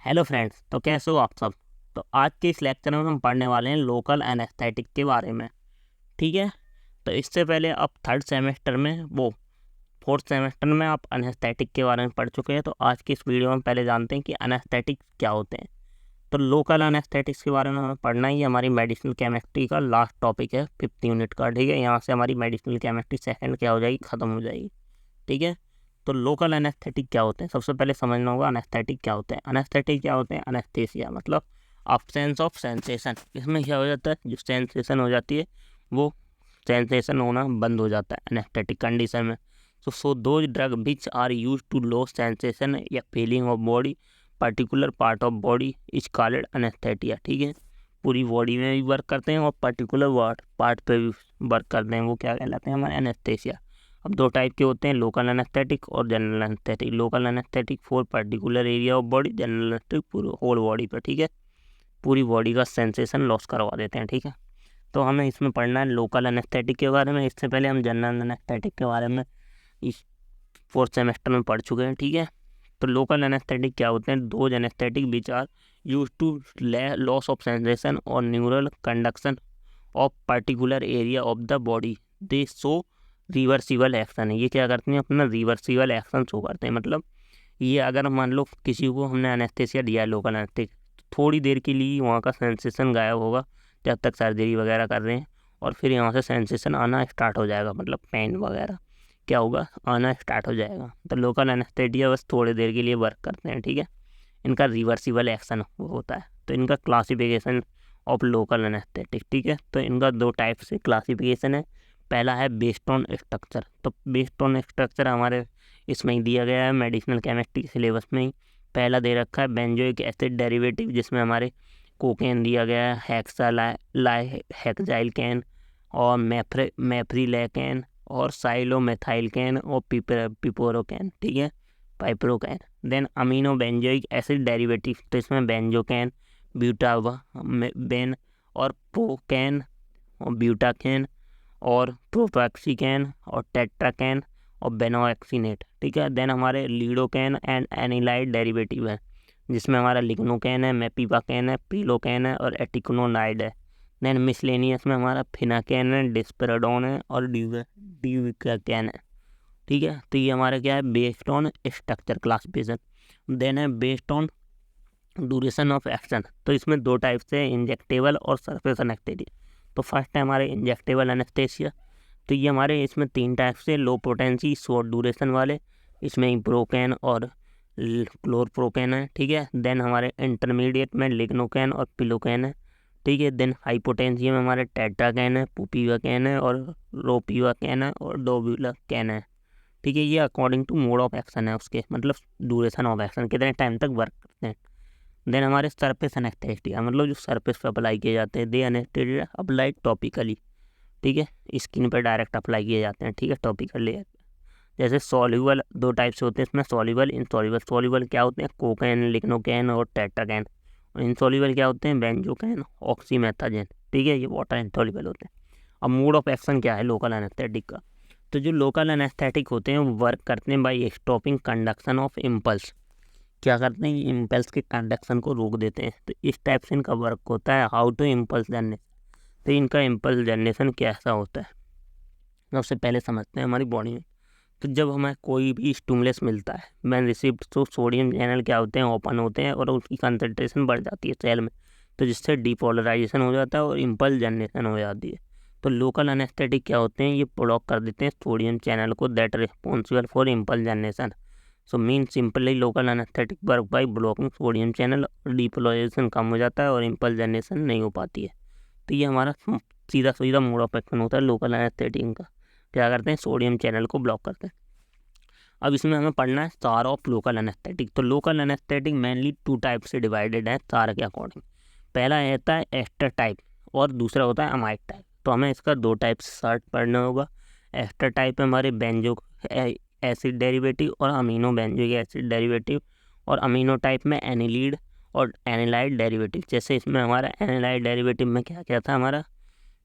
Hello friends, तो कैसे हो आप सब। तो आज के इस लेक्चर में हम पढ़ने वाले हैं लोकल एनेस्थेटिक के बारे में। ठीक है। तो इससे पहले आप थर्ड सेमेस्टर में फोर्थ सेमेस्टर में आप एनेस्थेटिक के बारे में पढ़ चुके हैं। तो आज की इस वीडियो में पहले जानते हैं कि एनेस्थेटिक क्या होते हैं। तो लोकल एनेस्थेटिक्स के बारे में हमें पढ़ना ही हमारी मेडिसिनल केमिस्ट्री का लास्ट टॉपिक है 5th यूनिट का। ठीक है, यहाँ से हमारी मेडिसिनल केमिस्ट्री सेकेंड क्या हो जाएगी, ख़त्म हो जाएगी। ठीक है। तो लोकल एनेस्थेटिक क्या होते हैं, सबसे पहले समझना होगा एनेस्थेटिक क्या होते हैं। एनेस्थेटिक क्या होते हैं, एनेस्थेसिया मतलब अब्सेंस ऑफ सेंसेशन। इसमें क्या हो जाता है, जो सेंसेशन हो जाती है वो सेंसेशन होना बंद हो जाता है एनेस्थेटिक कंडीशन में। So those drug which are use to loss sensation या feeling of body particular part of body is called anaesthesia. ठीक है, पूरी बॉडी में भी वर्क करते हैं और पर्टिकुलर पार्ट पे भी वर्क करते हैं, वो क्या कहलाते हैं, हमारे एनेस्थेसिया। अब दो टाइप के होते हैं, लोकल एनेस्थेटिक और general anaesthetic. Local anaesthetic for particular area of body, general anaesthetic पूरे होल बॉडी पर। ठीक है, पूरी बॉडी का सेंसेशन लॉस करवा देते हैं। ठीक है, तो हमें इसमें पढ़ना है लोकल एनेस्थेटिक के बारे में। इससे पहले हम जनरल एनेस्थेटिक के बारे में इस फोर्थ सेमेस्टर में पढ़ चुके हैं। ठीक है, तो लोकल एनेस्थेटिक क्या होते हैं, दो anaesthetic which are use to loss of sensation और neural conduction of particular area of the body. They show reversible action है। ये क्या करते हैं, अपना रिवर्सिबल एक्शन शो करते हैं। मतलब ये अगर मान लो किसी को हमने एनेस्थेसिया दिया है लोकल एनेस्थेटिक, थोड़ी देर के लिए वहाँ का सेंसेशन गायब होगा जब तक सर्जरी वगैरह कर रहे हैं, और फिर यहाँ से सेंसेशन आना स्टार्ट हो जाएगा, मतलब पेन वगैरह क्या होगा, आना स्टार्ट हो जाएगा। तो लोकल एनेस्थेटिया बस थोड़ी देर के लिए वर्क करते हैं। ठीक है, इनका रिवर्सिबल एक्शन होता है। तो इनका क्लासिफिकेशन ऑफ लोकल एनेस्थेटिक। ठीक है, तो इनका दो टाइप से क्लासिफिकेशन है। पहला है बेस्ड ऑन स्ट्रक्चर। तो बेस्ड ऑन स्ट्रक्चर हमारे इसमें ही दिया गया है मेडिसिनल केमिस्ट्री के सिलेबस में ही। पहला दे रखा है बेंजोइक एसिड डेरिवेटिव, जिसमें हमारे कोकेन दिया गया है, हेक्सा हेक्साइल कैन और मेफ्रिलेकेन और साइलोमेथाइलकेन और पिपोरोकेन। ठीक है, piperocaine. Then amino benzoic acid derivative, तो इसमें बेंजोकैन, ब्यूटाबेन और प्रोकैन और ब्यूटाकैन और प्रोपैक्सिकैन और टेट्राकैन और बेनोएक्सीनेट। ठीक है, देन हमारे लीडोकैन एंड एनिलाइड डेरिवेटिव है, जिसमें हमारा लिग्नोकैन है, मेपीवाकैन है, प्रीलोकैन है और एटिक्नोनाइड है। देन मिसलेनियस में हमारा फिनाकैन है, डिस्पेराडोन है और ड्यूविकाकैन है। ठीक है, तो ये हमारा क्या है, based on structure classification. Then है based on duration of action. तो इसमें दो टाइप से, इंजेक्टेबल और सरफेस एनेस्थेटिक। तो फर्स्ट है हमारे इंजेक्टेबल एनेस्थेसिया। तो ये हमारे इसमें तीन टाइप से, लो पोटेंसी शॉर्ट ड्यूरेशन वाले, इसमें इप्रोकैन और क्लोरप्रोकैन है। ठीक है, देन हमारे इंटरमीडिएट में लिग्नोकैन और पिलोकैन है। ठीक है, देन हाई पोटेंसी में हमारे टेट्राकैन है, पुपीवाकैन है और रोपीवाकैन है और डोबुलाकैन है। ठीक है, ये according to mode of action है उसके, मतलब ड्यूरेशन ऑफ एक्शन, कितने टाइम तक वर्क करते हैं। देन हमारे सरफेस एनेस्थेटिया, मतलब जो सरफेस पे अप्लाई किए जाते हैं। दे एनेस्थेटिया अप्लाई टॉपिकली। ठीक है, स्किन पर डायरेक्ट अप्लाई किए जाते हैं। ठीक है, टॉपिकली। जैसे सॉल्यूबल दो टाइप से होते हैं इसमें, सॉल्यूबल इनसॉल्यूबल। सॉल्यूबल क्या होते हैं, कोकैन, लिग्नोकैन और टेट्राकैन। और इनसॉल्यूबल क्या होते हैं, बेंजोकैन, ऑक्सीमेथाजेन। ठीक है, ये वाटर इनसॉल्यूबल होते हैं। अब मोड ऑफ एक्शन क्या है लोकल एनेस्थेटिक का। तो जो लोकल एनेस्थेटिक होते हैं वो वर्क करते हैं by stopping conduction of impulse. क्या करते हैं, इम्पल्स के कंडक्शन को रोक देते हैं। तो इस टाइप से इनका वर्क होता है। हाउ टू इम्पल्स जनरेशन, तो इनका इम्पल्स जनरेशन कैसा होता है, सबसे पहले समझते हैं हमारी बॉडी में। तो जब हमें कोई भी स्टिमुलस मिलता है, मैन रिसिप्ट, तो सोडियम चैनल क्या होते हैं, ओपन होते हैं और उसकी कंसनट्रेशन बढ़ जाती है सेल में, तो जिससे डिपोलराइजेशन हो जाता है और इम्पल्स जनरेशन हो जाती है। तो लोकल एनेस्थेटिक क्या होते हैं, ये ब्लॉक कर देते हैं सोडियम चैनल को, that responsible for impulse generation. So mean simply local anaesthetic work by blocking sodium channel, और डिपोलराइजेशन कम हो जाता है और इम्पल्स जनरेशन नहीं हो पाती है। तो ये हमारा सीधा सीधा मोड ऑफ एक्शन होता है लोकल एनेस्थेटिक का। क्या करते हैं, सोडियम चैनल को ब्लॉक करते हैं। अब इसमें हमें पढ़ना है सार ऑफ लोकल एनेस्थेटिक। तो local anaesthetic mainly two type से डिवाइडेड है सार के अकॉर्डिंग। पहला रहता है एस्टर टाइप और दूसरा होता है अमाइड टाइप। तो हमें इसका दो टाइप से सार पढ़ना होगा। एस्टर टाइप में हमारे बेंजो एसिड डेरिवेटिव और अमीनो बेंजोइक एसिड डेरिवेटिव, और अमीनो टाइप में एनिलीड और एनिलाइड डेरिवेटिव। जैसे इसमें हमारा एनिलाइड डेरिवेटिव में क्या क्या था, हमारा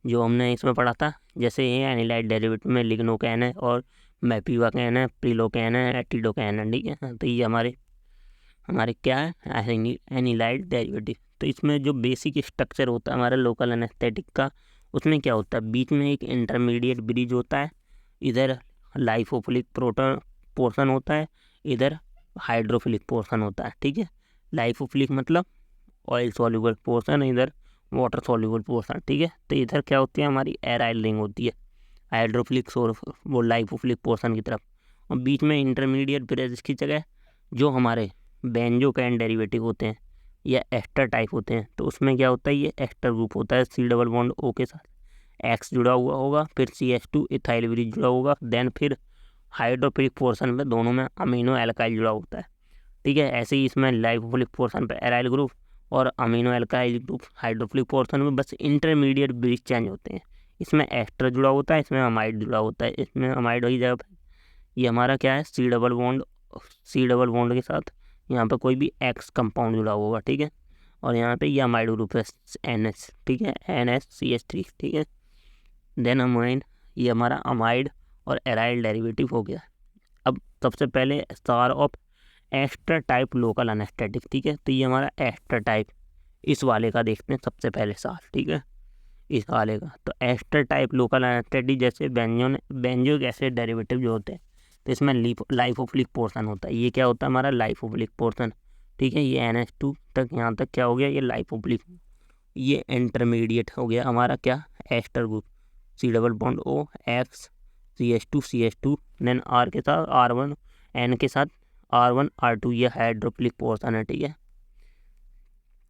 जो हमने इसमें पढ़ा था, जैसे ये एनिलाइड डेरिवेटिव में लिग्नोकैन है और मेपीवाकैन है, प्रिलोकैन है, एटिडोकैन है। ठीक है, तो ये हमारे हमारे क्या है एनिलाइड डेरिवेटिव। तो इसमें जो बेसिक स्ट्रक्चर होता है हमारा लोकल एनेस्थेटिक का, उसमें क्या होता है, बीच में एक इंटरमीडिएट ब्रिज होता है, इधर लाइफोफिलिक प्रोटोन पोर्शन होता है, इधर हाइड्रोफिलिक पोर्शन होता है। ठीक है, लाइफोफिलिक मतलब ऑयल सॉल्युबल पोर्शन, इधर वाटर सॉल्युबल पोर्शन। ठीक है, तो इधर क्या होती है हमारी एराइल रिंग होती है हाइड्रोफिलिक वो लाइफोफिलिक पोर्शन की तरफ, और बीच में इंटरमीडिएट ब्रिज की जगह जो हमारे बेंजोकैन डेरिवेटिव होते हैं या एस्टर टाइप होते हैं, तो उसमें क्या होता है, ये एस्टर ग्रुप होता है, C डबल बॉन्ड O के साथ X जुड़ा हुआ होगा, फिर CH2 इथाइल ब्रिज जुड़ा होगा, देन फिर हाइड्रोफिलिक पोर्शन में दोनों में अमीनो एल्काइल जुड़ा होता है। ठीक है, ऐसे ही इसमें लाइफोफिलिक पोर्शन पे एराइल ग्रुप और amino alkyl group hydrophilic portion में बस इंटरमीडिएट ब्रिज चेंज होते हैं। इसमें एस्टर जुड़ा होता है, इसमें अमाइड जुड़ा होता है, इसमें अमाइड वही जगह पर, ये हमारा क्या है C डबल बॉन्ड के साथ यहाँ पे कोई भी X कंपाउंड जुड़ा होगा। ठीक है, और यहाँ पे ये अमाइड ग्रुप है NH। ठीक है, NHCH3। ठीक है, देन अमाइड, ये हमारा अमाइड और एराइल डेरिवेटिव हो गया। अब सबसे पहले star of ester type local anaesthetic. ठीक है, तो ये हमारा एस्टर टाइप इस वाले का देखते हैं सबसे पहले सार। ठीक है, इस वाले का तो एस्टर टाइप लोकल एनेस्थेटिक, जैसे बेंजोइक एसिड डेरिवेटिव जो होते हैं, तो इसमें लाइफोफिलिक पोर्शन होता है। ये क्या होता है हमारा लाइफोफिलिक पोर्शन। ठीक है, ये NH2 तक, यहाँ तक क्या हो गया, ये लाइफोफिलिक, ये इंटरमीडिएट हो गया हमारा क्या, ester group, C double bond O X CH2 then R के साथ R1 N के साथ R1 R2, ये हाइड्रोफिलिक पोर्शन है। ठीक है,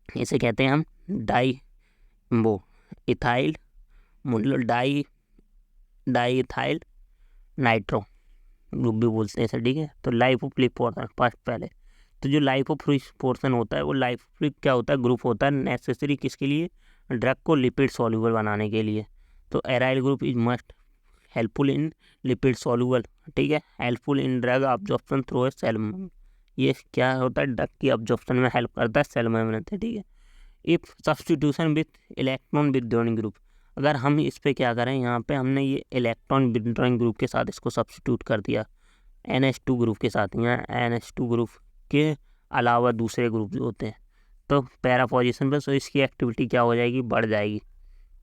इसे कहते हैं हम डाई वो इथाइल मतलब डाई इथाइल नाइट्रो ग्रुप भी बोलते हैं इसे। ठीक है, तो लाइफोफिलिक पोर्शन फर्स्ट पहले, तो जो लाइफोफिलिक पोर्शन होता है वो लाइफोफिलिक क्या होता है, ग्रुप होता है नेसेसरी किसके लिए, ड्रग को लिपिड सॉल्युबल बनाने के लिए। तो aryl group is must helpful in lipid soluble. ठीक है, helpful in drug absorption through a cell, ये क्या होता है, ड्रग की अब्जॉर्प्शन में हेल्प करता है सेल मेम्ब्रेन से। ठीक है, if substitution with electron withdrawing group, अगर हम इस पे क्या करें, यहाँ पे हमने ये इलेक्ट्रॉन विथड्रॉइंग ग्रुप के साथ इसको सब्सटीट्यूट कर दिया NH2 ग्रुप के साथ, यहाँ NH2 ग्रुप के अलावा दूसरे ग्रुप जो होते हैं, तो पैरा पोजीशन पे, सो इसकी एक्टिविटी क्या हो जाएगी, बढ़ जाएगी।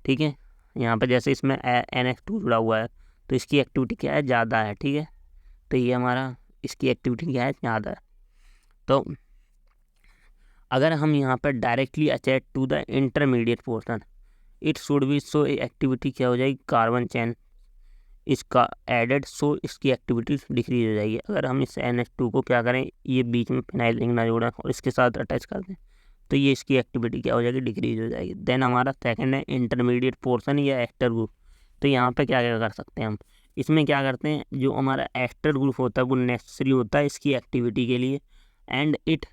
ठीक है, यहाँ पे जैसे इसमें NH2 जुड़ा हुआ है तो इसकी एक्टिविटी क्या है, ज़्यादा है। ठीक है, तो ये हमारा इसकी एक्टिविटी क्या है, ज़्यादा है। तो अगर हम यहाँ पर directly attach to the intermediate portion, it should be, so activity क्या हो जाएगी, कार्बन चेन इसका एडेड, सो इसकी एक्टिविटी डिक्रीज हो जाएगी। अगर हम इस NH2 को क्या करें, ये बीच में फिनाइल रिंग ना जोड़ें और इसके साथ अटैच कर दें, तो ये इसकी एक्टिविटी क्या हो जाएगी, डिक्रीज हो जाएगी। देन हमारा सेकंड है इंटरमीडिएट पोर्शन या एस्टर ग्रुप। तो यहाँ पे क्या क्या कर सकते हैं हम, इसमें क्या करते हैं, जो हमारा एस्टर ग्रुप होता है वो नेसेसरी होता है इसकी एक्टिविटी के लिए, and it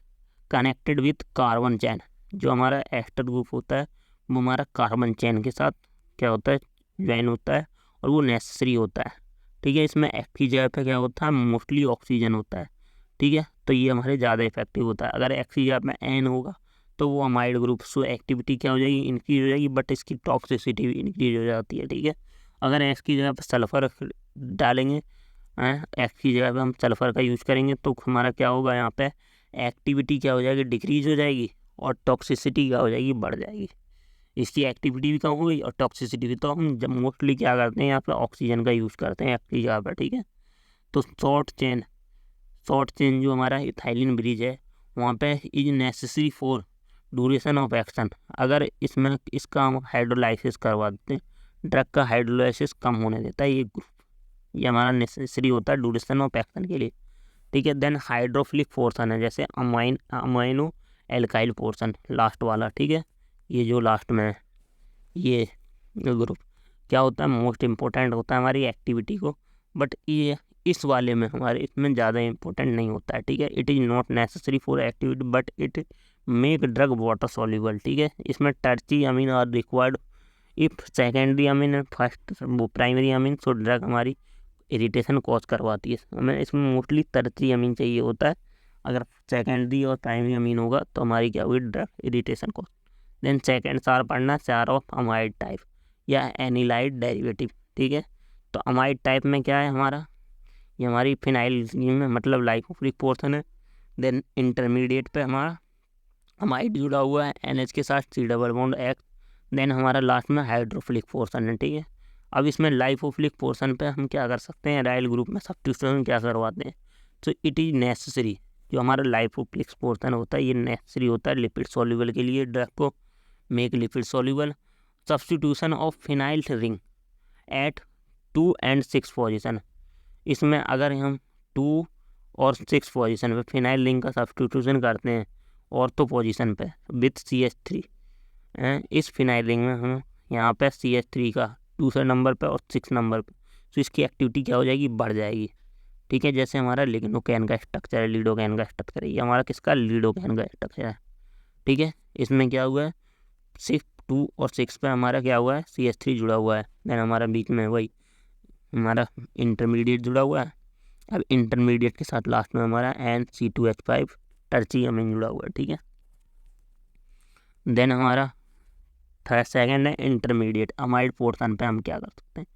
connected with carbon चैन। जो हमारा एस्टर ग्रुप होता है वो हमारा कार्बन चैन के साथ क्या होता है, ज्वाइन होता है, और वो नेसेसरी होता है। ठीक है, इसमें F की जगह पे क्या होता है, मोस्टली ऑक्सीजन होता है। ठीक है, तो ये हमारे ज़्यादा इफेक्टिव होता है। अगर X की जगह पे N होगा तो वो अमाइड ग्रुप, सो एक्टिविटी क्या हो जाएगी, इंक्रीज हो जाएगी, बट इसकी टॉक्सिसिटी भी इंक्रीज हो जाती है। ठीक है, अगर X की जगह पर सल्फ़र डालेंगे, X की जगह पे हम सल्फ़र का यूज़ करेंगे, तो हमारा क्या होगा, यहाँ पे एक्टिविटी क्या हो जाएगी, डिक्रीज हो जाएगी, और टॉक्सिसिटी क्या हो जाएगी, बढ़ जाएगी। इसकी एक्टिविटी भी कम हो गई और टॉक्सिसिटी भी। तो हम जब मोस्टली क्या करते हैं, यहाँ पे ऑक्सीजन का यूज़ करते हैं F की जगह पर। ठीक है, तो शॉर्ट चेन जो हमारा इथाइलिन ब्रिज है वहाँ पे is necessary for duration of action. अगर इसमें इसका हम हाइड्रोलाइसिस करवा देते हैं, ड्रग का हाइड्रोलाइसिस कम होने देता है ये ग्रुप, ये हमारा नेसेसरी होता है ड्यूरेशन ऑफ एक्शन के लिए। ठीक है, देन हाइड्रोफिलिक पोर्शन है, जैसे अमाइनो एल्काइल पोर्शन लास्ट वाला। ठीक है, ये जो लास्ट में है ये ग्रुप क्या होता है, मोस्ट इम्पोर्टेंट होता है हमारी एक्टिविटी को, बट ये इस वाले में हमारे इसमें ज़्यादा इम्पोर्टेंट नहीं होता है। ठीक है, it is not necessary for activity but it make drug water soluble. ठीक है, इसमें tertiary amine are required if secondary amine and first वो प्राइमरी अमीन, सो ड्रग हमारी इरिटेशन कॉज करवाती है। हमें इसमें मोस्टली टर्ची अमीन चाहिए होता है, अगर सेकेंडरी और प्राइमरी अमीन होगा तो हमारी क्या हुई, drug irritation cause. Then second SAR पढ़ना चार ऑफ अमाइड टाइप या एनिलाइड डेरिवेटिव। ठीक है, तो अमाइड टाइप में क्या है हमारा, ये हमारी फिनाइल में मतलब लाइफोफिलिक पोर्शन है, देन इंटरमीडिएट पे हमारा अमाइड जुड़ा हुआ है NH के साथ C double bond X। Then हमारा लास्ट में हाइड्रोफिलिक पोर्शन है, ठीक है। अब इसमें लाइफोफिलिक पोर्शन पे हम क्या कर सकते हैं, राइल ग्रुप में सब्स्टिट्यूशन क्या करवाते हैं। तो इट इज़ नेसेसरी, जो हमारा लाइफोफिलिक पोर्शन होता है ये नेसेसरी होता है लिपिड सॉल्युबल के लिए, ड्रग को make lipid soluble. Substitution of phenyl ring at 2 and 6 position, इसमें अगर हम 2 और 6 पोजीशन पे फिनाइल रिंग का सब्स्टिट्यूशन करते हैं ऑर्थो पोजीशन पे विथ CH3, इस फिनाइल रिंग में हम यहाँ पे CH3 का दूसरे नंबर पे और 6 नंबर पे, तो इसकी एक्टिविटी क्या हो जाएगी, बढ़ जाएगी, ठीक है। जैसे हमारा लिग्नोकैन का स्ट्रक्चर है, लीडोकैन का स्ट्रक्चर है, ये हमारा किसका, लीडोकैन का स्ट्रक्चर है, ठीक है। इसमें क्या हुआ है, 6, 2 और 6 पे हमारा क्या हुआ है, CH3 जुड़ा हुआ है। देन हमारा बीच में वही हमारा इंटरमीडिएट जुड़ा हुआ है। अब इंटरमीडिएट के साथ लास्ट में हमारा NC2H5 टर्ची अमीन जुड़ा हुआ है, ठीक है। देन हमारा सेकेंड है इंटरमीडिएट अमाइड पोर्शन पे हम क्या कर सकते हैं,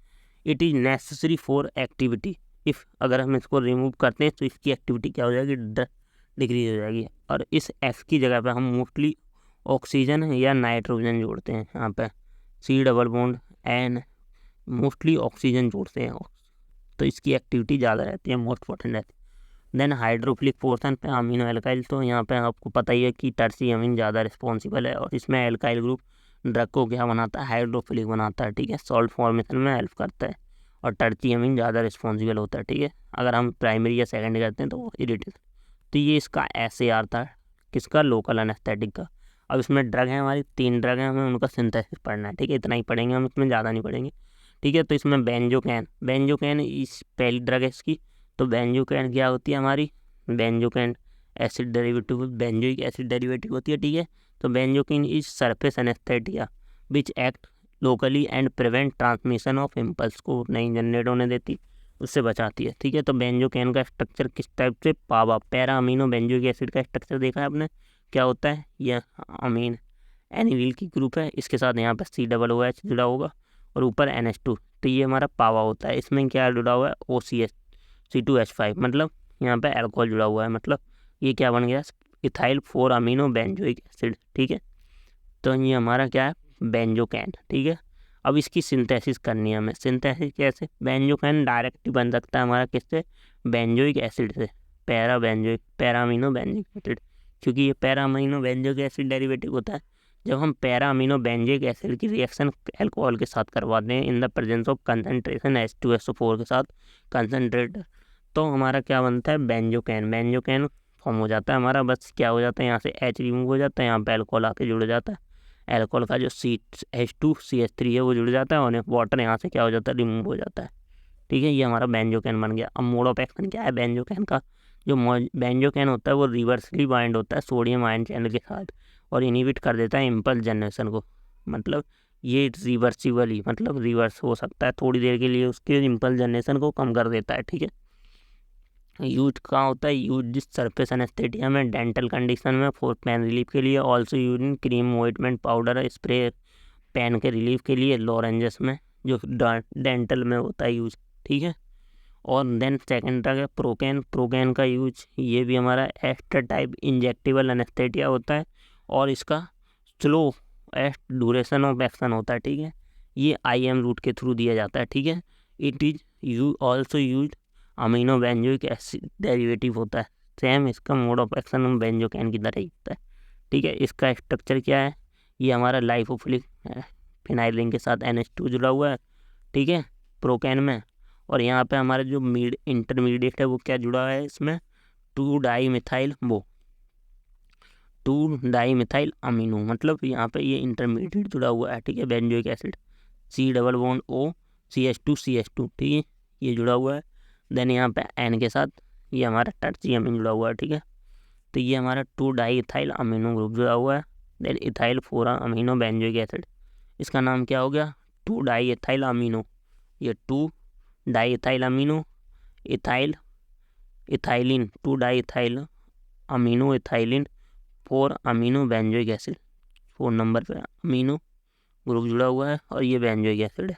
it is necessary for activity if, अगर हम इसको रिमूव करते हैं तो इसकी एक्टिविटी क्या हो जाएगी, डिक्रीज हो जाएगी। और इस F की जगह पे हम मोस्टली ऑक्सीजन या नाइट्रोजन जोड़ते हैं, यहाँ पे C double bond N, mostly oxygen जोड़ते हैं, तो इसकी एक्टिविटी ज़्यादा रहती है, मोस्ट इंपॉर्टेंट रहती है। देन हाइड्रोफिलिक पोर्शन पे अमीनो एल्काइल, तो यहाँ पे आपको पता ही है कि टर्सी अमीन ज़्यादा रिस्पॉन्सिबल है, और इसमें एल्काइल ग्रुप ड्रग को क्या बनाता है, हाइड्रोफिलिक बनाता है, ठीक है, सॉल्ट फॉर्मेशन में हेल्प करता है, और टर्ची अमीन ज़्यादा रिस्पॉन्सिबल होता है, ठीक है। अगर हम प्राइमरी या सेकेंडरी करते हैं तो वो इरिटेशन। तो ये इसका SAR था, किसका, लोकल एनेस्थेटिक का। अब इसमें ड्रग है हमारी 3 ड्रग हैं, हमें उनका सिंथेसिस पढ़ना है, ठीक है, इतना ही पढ़ेंगे हम, इसमें ज़्यादा नहीं पढ़ेंगे, ठीक है। तो इसमें बेंजोकैन इस पहली ड्रग है इसकी। तो बेंजोकैन क्या होती है हमारी, benzocaine acid derivative, benzoic acid derivative होती है, ठीक है। तो benzocaine is surface anaesthesia which act locally and prevent transmission of impulse, को नहीं जनरेट होने देती, उससे बचाती है, ठीक है। तो बेंजोकैन का स्ट्रक्चर किस टाइप से, पावा पैरा अमीनो बेंजोइक एसिड का स्ट्रक्चर देखा है आपने, क्या होता है, यह अमीन एनिलील की ग्रुप है, इसके साथ यहाँ पर COOH जुड़ा होगा और ऊपर NH2, तो ये हमारा पावा होता है। इसमें क्या जुड़ा हुआ है, OCH C2H5, मतलब यहाँ पे अल्कोहल जुड़ा हुआ है, मतलब ये क्या बन गया, इथाइल 4 अमीनो बेंजोइक एसिड, ठीक है। तो ये हमारा क्या है, बेंजोकैन, ठीक है। अब इसकी सिंथेसिस करनी है हमें, सिंथेसिस कैसे, बेंजोकैन डायरेक्ट बन सकता है हमारा किससे, बेंजोइक एसिड से, पैरा अमीनो बेंजोइक एसिड, क्योंकि ये para amino benzoic acid derivative होता है। जब हम पैरा अमीनो बेंजोइक एसिड की रिएक्शन अल्कोहल के साथ करवाते हैं in the presence of concentration H2SO4 के साथ कंसनट्रेटर, तो हमारा क्या बनता है, बेंजोकैन फॉर्म हो जाता है हमारा। बस क्या हो जाता है, यहाँ से H रिमूव हो जाता है, यहाँ पे अल्कोहल आके जुड़ जाता है, अल्कोहल का जो H2CH3 है वो जुड़ जाता है, और वाटर यहाँ से क्या हो जाता है, रिमूव हो जाता है, ठीक है। ये हमारा बेंजोकैन बन गया। अब मोड ऑफ एक्शन क्या है बेंजोकैन का, जो बेंजोकैन होता है वो रिवर्सली बाइंड होता है सोडियम आयन चैनल के साथ और इनहिबिट कर देता है इम्पल्स जनरेशन को, मतलब ये रिवर्सिबली, मतलब रिवर्स हो सकता है थोड़ी देर के लिए, उसके इम्पल्स जनरेशन को कम कर देता है, ठीक है। यूज कहाँ होता है, यूज जिस सरफेस एनेस्थेटिया में डेंटल कंडीशन में फॉर पेन रिलीफ के लिए, also use in cream ointment powder spray pain के रिलीफ के लिए, लॉरेंजेस में जो डेंटल में होता है यूज, ठीक है। और देन सेकेंड ड्रग है प्रोकैन का यूज, ये भी हमारा एक्स्ट्रा टाइप इंजेक्टेबल एनेस्थेटिया होता है, और इसका स्लो ड्यूरेशन ऑफ एक्शन होता है, ठीक है। ये IM रूट के थ्रू दिया जाता है, ठीक है। It is also use amino benzoic acid derivative होता है, सेम इसका मोड ऑफ एक्शन बेंजोकैन की तरह ही होता है, ठीक है। इसका स्ट्रक्चर क्या है, ये हमारा लाइफोफिलिक फिनाइल रिंग के साथ NH2 जुड़ा हुआ है, ठीक है, प्रोकैन में। और यहाँ पे हमारा जो इंटरमीडिएट है वो क्या जुड़ा है इसमें, 2 डाई अमीनो, मतलब यहाँ पे ये इंटरमीडिएट जुड़ा हुआ है, ठीक है, benzoic acid C double bond O CH2 ठीक है, ये जुड़ा हुआ है। देन यहाँ पे N के साथ ये हमारा टर्ची अमीन जुड़ा हुआ है, ठीक है। तो ये हमारा 2 डाई इथाइल अमीनो ग्रुप जुड़ा हुआ है। Then ethyl 4 amino benzoic acid, इसका नाम क्या हो गया, 2 डाई इथाइल अमीनो, ये 2 di ethyl amino ethylene 2 di ethyl amino ethylene 4 amino benzoic acid, 4 number पे अमीनो ग्रुप जुड़ा हुआ है, और ये बेंजोइक एसिड है,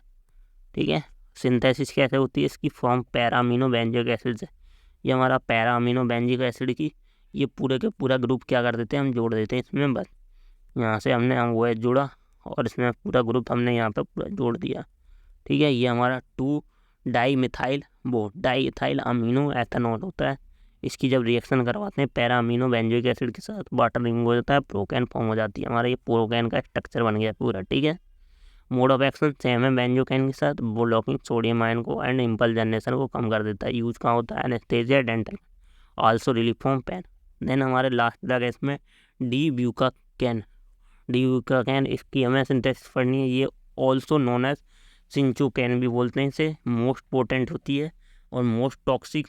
ठीक है। सिंथेसिस कैसे होती है इसकी, form para amino benzoic acid से, ये हमारा पैरा अमीनो बेंजोइक एसिड की ये पूरे के पूरा ग्रुप क्या कर देते हैं, हम जोड़ देते हैं इसमें। बस यहाँ से हमने OH जोड़ा और इसमें पूरा ग्रुप हमने यहाँ पे पूरा जोड़ दिया। ठीक है, ये हमारा 2-डाई इथाइल अमीनो एथेनॉल होता है। इसकी जब रिएक्शन करवाते हैं पैरा अमीनो बेंजोइक एसिड के साथ, वाटर रिंग हो जाता है, प्रोकैन फॉर्म हो जाती है। हमारा ये प्रोकैन का स्ट्रक्चर बन गया पूरा। ठीक है, मोड ऑफ एक्शन सेम है बेंजोकैन के साथ, ब्लॉकिंग सोडियम आयन को एंड इम्पल्स जनरेशन को कम कर देता है। यूज कहाँ होता है, anaesthesia dental, also relief from pain. Then हमारे लास्ट तक इसमें डी-ब्यूटाकैन। इसकी हमें सिंथेसिस पढ़नी है। ये ऑल्सो नोन एज सिंचोकैन भी बोलते हैं इसे। मोस्ट पोटेंट होती है और मोस्ट टॉक्सिक,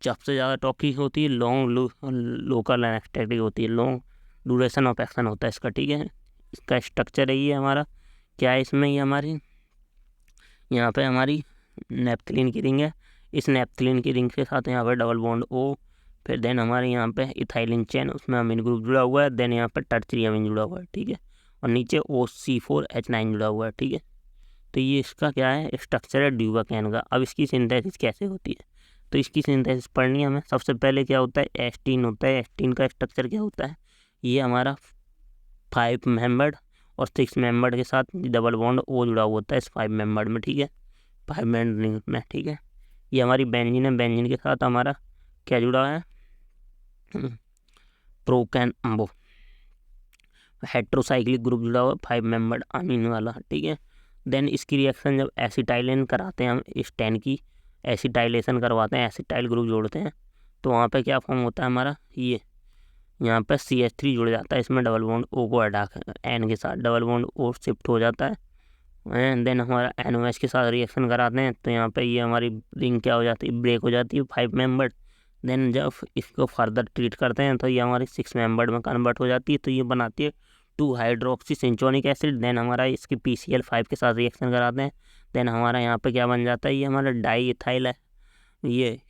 सबसे ज़्यादा टॉक्सिक होती है, लॉन्ग लोकल एनेस्थेटिक होती है, लॉन्ग ड्यूरेशन ऑफ एक्शन होता है इसका। ठीक है, इसका स्ट्रक्चर है ये हमारा क्या है, इसमें ये हमारी यहाँ पे हमारी नेपथलीन की रिंग है। इस नेपथलीन की रिंग के साथ यहाँ पे डबल बॉन्ड O, फिर देन हमारे यहाँ पे इथाइलिन चेन, उसमें अमीन ग्रुप जुड़ा हुआ है। देन यहाँ पे टर्चरी अमीन जुड़ा हुआ है। ठीक है, और नीचे OC4H9 जुड़ा हुआ है। ठीक है, तो ये इसका क्या है, स्ट्रक्चर है ड्यूबाकैन का। अब इसकी सिंथेसिस कैसे होती है, तो इसकी सिंथेसिस पढ़नी है हमें। सबसे पहले क्या होता है, एस्टीन होता है। एस्टीन का स्ट्रक्चर क्या होता है, ये हमारा 5 मेंबर्ड और 6 मेंबर्ड के साथ डबल बॉन्ड O जुड़ा हुआ होता है इस 5 मेंबर्ड में। ठीक है, 5 मेंबर्ड में। ठीक है, ये हमारी बेंजीन है। बेंजीन के साथ हमारा क्या जुड़ा है, प्रोकैन वो हेट्रोसाइक्लिक ग्रुप जुड़ा हुआ 5 मेंबर्ड अमीन वाला। ठीक है, देन इसकी रिएक्शन जब एसिटाइलेशन कराते हैं हम, इस 10 की एसिटाइलेशन करवाते हैं, एसिटाइल ग्रुप जोड़ते हैं, तो वहाँ पे क्या फॉर्म होता है हमारा, ये यहाँ पे CH3 जुड़ जाता है इसमें, डबल बॉन्ड O को हटा N के साथ डबल बॉन्ड O शिफ्ट हो जाता है। एंड देन हमारा NOH के साथ रिएक्शन कराते हैं, तो यहाँ पे ये हमारी रिंग क्या हो जाती है, ब्रेक हो जाती है 5 मेंबर्ड। देन जब इसको फर्दर ट्रीट करते हैं तो ये हमारी 6 मेंबर्ड में कन्वर्ट हो जाती है, तो ये बनाती है 2-हाइड्रोक्सी सिंचोनिक एसिड। देन हमारा इसकी PCl5 के साथ रिएक्शन कराते हैं। देन हमारा यहाँ पे क्या बन जाता है, ये हमारा डाई इथाइल है, ये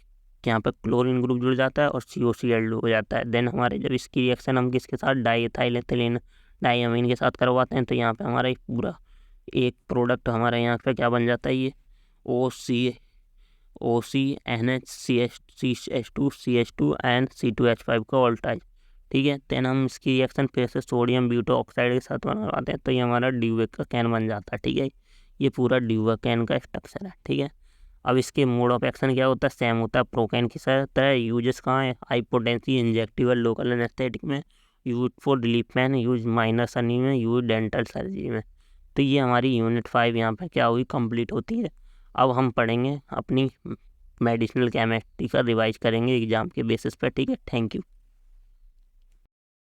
यहाँ पे क्लोरीन ग्रुप जुड़ जाता है और COCl हो जाता है। देन हमारे जब इसकी रिएक्शन हम किसके साथ, डाई इथाइल एथिलीन डाईअमीन के साथ करवाते हैं, तो यहाँ पे हमारा एक पूरा एक प्रोडक्ट हमारे यहाँ पे क्या बन जाता है, ये OCNH CH2CH2 एंड C2H5 का ऑल्टाइज। ठीक है, देन हम इसकी रिएक्शन फिर से सोडियम ब्यूटो ऑक्साइड के साथ बनवाते हैं, तो ये हमारा ड्यूबाकैन बन जाता है। ठीक है, ये पूरा ड्यूबाकैन का स्ट्रक्चर है। ठीक है, अब इसके मोड ऑफ एक्शन क्या होता है, सेम होता है प्रोकैन की तरह। यूजेस कहाँ है, हाई पोटेंसी इंजेक्टिबल लोकल एनेस्थेटिक में, use for relief pen, use minor Sunny में, यूज डेंटल सर्जरी में। तो ये हमारी यूनिट 5 यहाँ पे क्या हुई, कंप्लीट होती है। अब हम पढ़ेंगे अपनी मेडिसिनल केमिस्ट्री का रिवाइज करेंगे एग्जाम के बेसिस पर। ठीक है, थैंक यू।